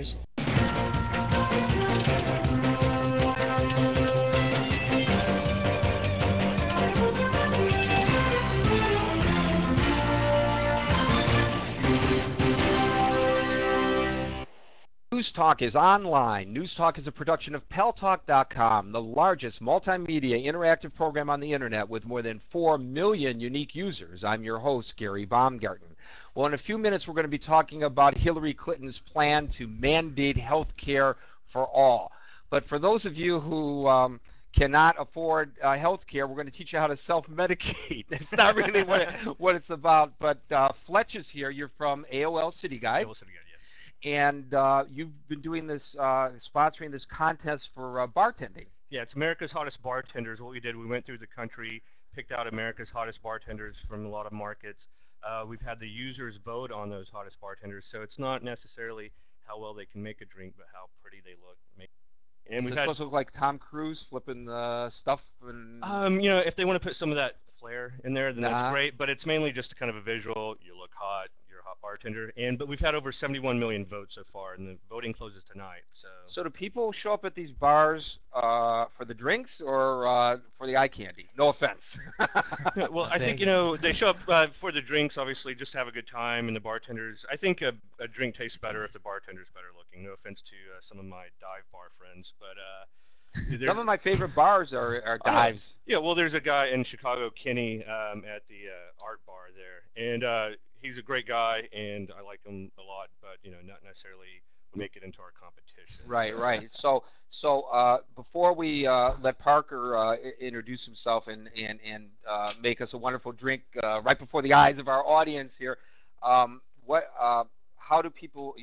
listeners. News Talk is online. News Talk is a production of PellTalk.com, the largest multimedia interactive program on the internet with more than 4 million unique users. I'm your host, Gary Baumgarten. Well, in a few minutes, we're going to be talking about Hillary Clinton's plan to mandate health care for all. But for those of you who cannot afford health care, we're going to teach you how to self-medicate. It's not really what it's about. But Fletch is here. You're from AOL City Guide. AOL City Guide, yes. And you've been doing this, sponsoring this contest for bartending. Yeah, it's America's Hottest Bartenders. What we did, we went through the country, picked out America's hottest bartenders from a lot of markets. We've had the users vote on those hottest bartenders, so it's not necessarily how well they can make a drink, but how pretty they look. And we've supposed to look like Tom Cruise flipping the stuff and. If they want to put some of that flair in there, then that's great. But it's mainly just kind of a visual. You look hot. You're a hot bartender. But we've had over 71 million votes so far, and the voting closes tonight. So do people show up at these bars for the drinks or for the eye candy? No offense. Well, I think they show up for the drinks, obviously, just to have a good time. And the bartenders, I think a drink tastes better if the bartender's better looking. No offense to some of my dive bar friends, but. Some of my favorite bars are dives. Yeah, well, there's a guy in Chicago, Kenny, at the art bar there, and he's a great guy, and I like him a lot, but not necessarily make it into our competition. Right. So before we let Parker introduce himself and make us a wonderful drink right before the eyes of our audience here, how do people,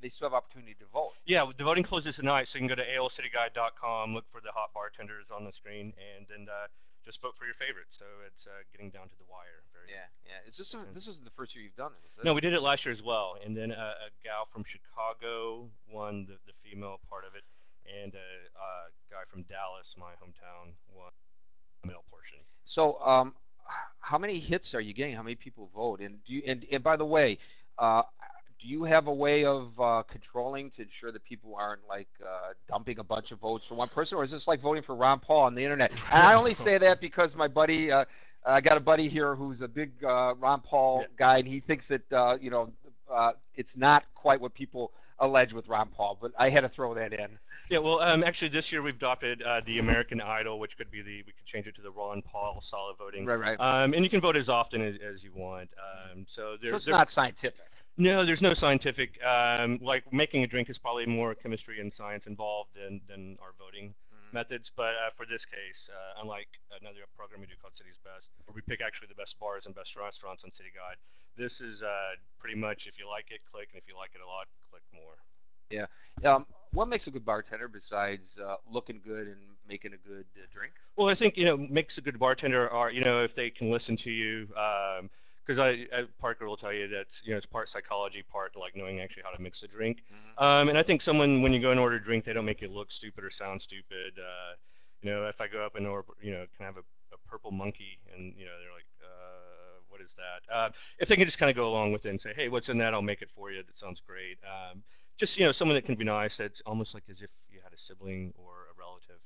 they still have opportunity to vote? Yeah, the voting closes tonight, so you can go to AOLCityGuide.com, look for the hot bartenders on the screen, and then just vote for your favorites. So it's getting down to the wire. Yeah. This is the first year you've done it? No, we did it last year as well, and then a gal from Chicago won the female part of it, and a guy from Dallas, my hometown, won the male portion. So how many hits are you getting? How many people vote? And and by the way, do you have a way of controlling to ensure that people aren't like dumping a bunch of votes for one person, or is this like voting for Ron Paul on the internet? And I only say that because my buddy, I got a buddy here who's a big Ron Paul guy, and he thinks that it's not quite what people allege with Ron Paul, but I had to throw that in. Yeah, well, actually, this year we've adopted the American Idol, which could be we could change it to the Ron Paul style of voting. Right. And you can vote as often as you want. So it's not scientific. No, there's no scientific. Like making a drink is probably more chemistry and science involved than our voting methods. But for this case, unlike another program we do called City's Best, where we pick actually the best bars and best restaurants on City Guide, this is pretty much if you like it, click, and if you like it a lot, click more. Yeah. What makes a good bartender besides looking good and making a good drink? Well, I think makes a good bartender are if they can listen to you. Because Parker will tell you that it's part psychology, part like knowing actually how to mix a drink. And I think when you go and order a drink, they don't make you look stupid or sound stupid. If I go up and order, can I have a purple monkey, and they're like, what is that? If they can just kind of go along with it and say, hey, what's in that? I'll make it for you. That sounds great. Just someone that can be nice. That's almost like as if you had a sibling or a relative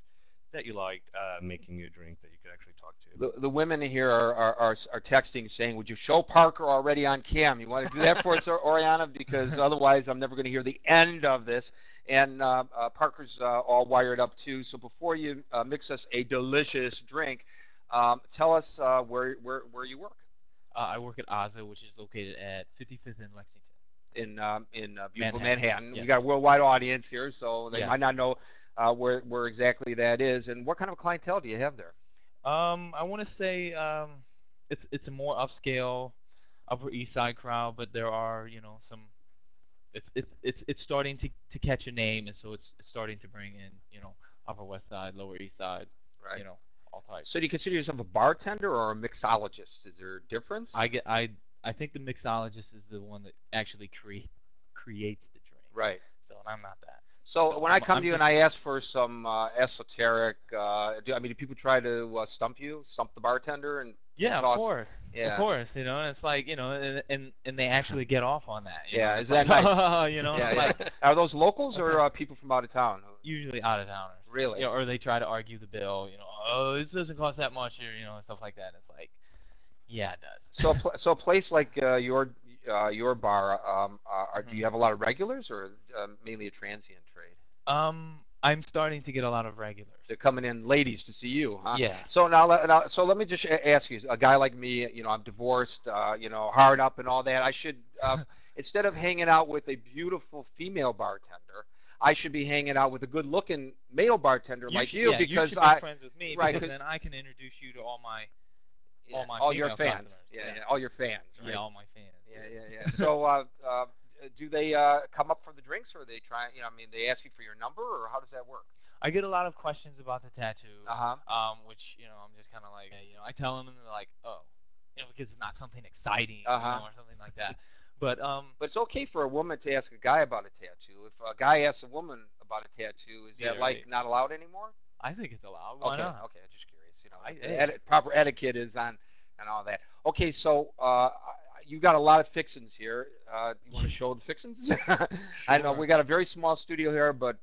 that you liked making you a drink that you could actually talk to. The women here are texting saying, would you show Parker already on cam? You want to do that for us, Oriana? Because otherwise I'm never going to hear the end of this. And Parker's all wired up too. So before you mix us a delicious drink, tell us where you work. I work at Ozza, which is located at 55th and Lexington. In beautiful Manhattan. Yes. We got a worldwide audience here, so they Yes. might not know where exactly that is. And what kind of clientele do you have there? I want to say it's a more upscale, Upper East Side crowd, but there are some. It's starting to catch a name, and so it's starting to bring in Upper West Side, Lower East Side, Right. All types. So do you consider yourself a bartender or a mixologist? Is there a difference? I think the mixologist is the one that actually creates the drink. Right. So and I'm not that. So So when I come I'm to you and just- I ask for some esoteric, do people try to stump the bartender and Yeah, toss? of course, Yeah. of course. You know, and it's like, you know, and they actually get off on that. You Yeah, know, and is it's that like, nice? you know, Yeah, I'm yeah. like, Are those locals or okay. people from out of town? Usually out of towners. Really? You know, or they try to argue the bill. You know, oh, this doesn't cost that much, or you know, and stuff like that. It's like, yeah, it does. So a place like your bar, do you have a lot of regulars or mainly a transient trade? I'm starting to get a lot of regulars. They're coming in, ladies, to see you, huh? Yeah. So so let me just ask you, a guy like me, you know, I'm divorced, you know, hard up and all that. I should, instead of hanging out with a beautiful female bartender, I should be hanging out with a good-looking male bartender like you, yeah, because you should be friends with me, right, because then I can introduce you to all my your female fans, customers. yeah, all your fans, right? Yeah, all my fans. Yeah. So, do they come up for the drinks, or they try? You know, I mean, they ask you for your number, or how does that work? I get a lot of questions about the tattoo, Uh-huh. which you know I'm just kind of like, you know, I tell them and they're like, oh, you know, because it's not something exciting, Uh-huh. you know, or something like that. But But it's okay for a woman to ask a guy about a tattoo. If a guy asks a woman about a tattoo, is that Yeah, like right. not allowed anymore? I think it's allowed. Why Okay, not? okay, I'm just curious. You know, Hey. proper etiquette is on and all that. Okay, so you got a lot of fixins here. You want to show the fixins? I know Sure. we got a very small studio here, but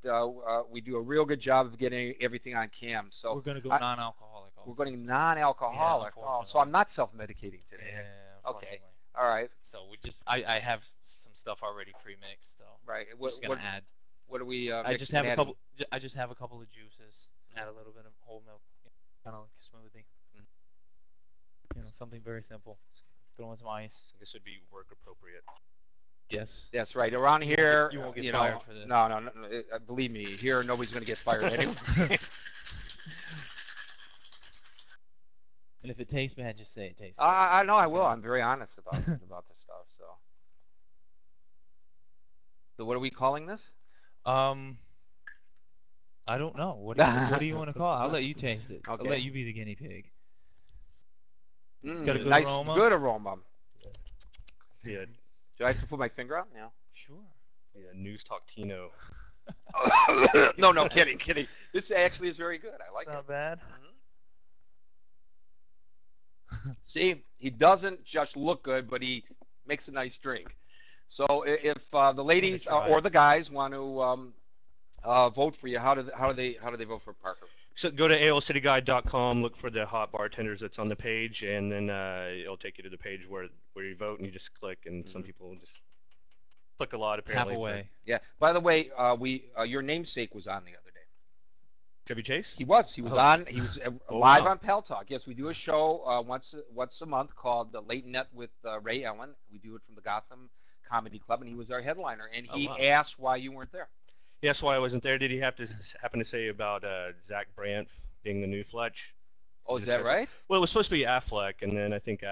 we do a real good job of getting everything on cam. So We're gonna go I- non-alcoholic. Also. we're going non-alcoholic. Yeah, Oh, so I'm not self-medicating today. Yeah, Okay. unfortunately. All right. So I have some stuff already pre-mixed, so Right. I'm What just gonna add. what do we? I just mixing have and a adding? couple. I just have a couple of juices. Add a little bit of whole milk, kind of like a smoothie. Mhm. You know, something very simple. Throw in some ice. I guess it'd be work appropriate. Yes. That's right. Around here, you won't get you fired know, for this. No, believe me, here nobody's going to get fired anyway. And if it tastes bad, just say it tastes bad. I know I will. I'm very honest about this stuff. So what are we calling this? I don't know. What do you want to call it? I'll let you taste it. Okay. I'll let you be the guinea pig. It's got a good nice, aroma. good aroma. Yeah, Do I have to put my finger out? Yeah. Sure. yeah, News Talk Tino. No, kidding. This actually is very good. I like it. Not bad. See, he doesn't just look good, but he makes a nice drink. So if the ladies try or it. the guys want to vote for you, how do they vote for Parker? So go to alcityguide.com, look for the hot bartenders that's on the page, and then it'll take you to the page where you vote, and you just click. And some people just click a lot Tap apparently. away. Yeah. By the way, your namesake was on the other day. Chevy Chase. He was. He was Oh. on. He was Oh, live wow. on Pell Talk. Yes, we do a show once a month called the Late Net with Ray Ellen. We do it from the Gotham Comedy Club, and he was our headliner. And he wow. asked why you weren't there. Yes, why I wasn't there. Did he happen to say about Zach Brandt being the new Fletch? Oh, is that right? Well, it was supposed to be Affleck, and then I think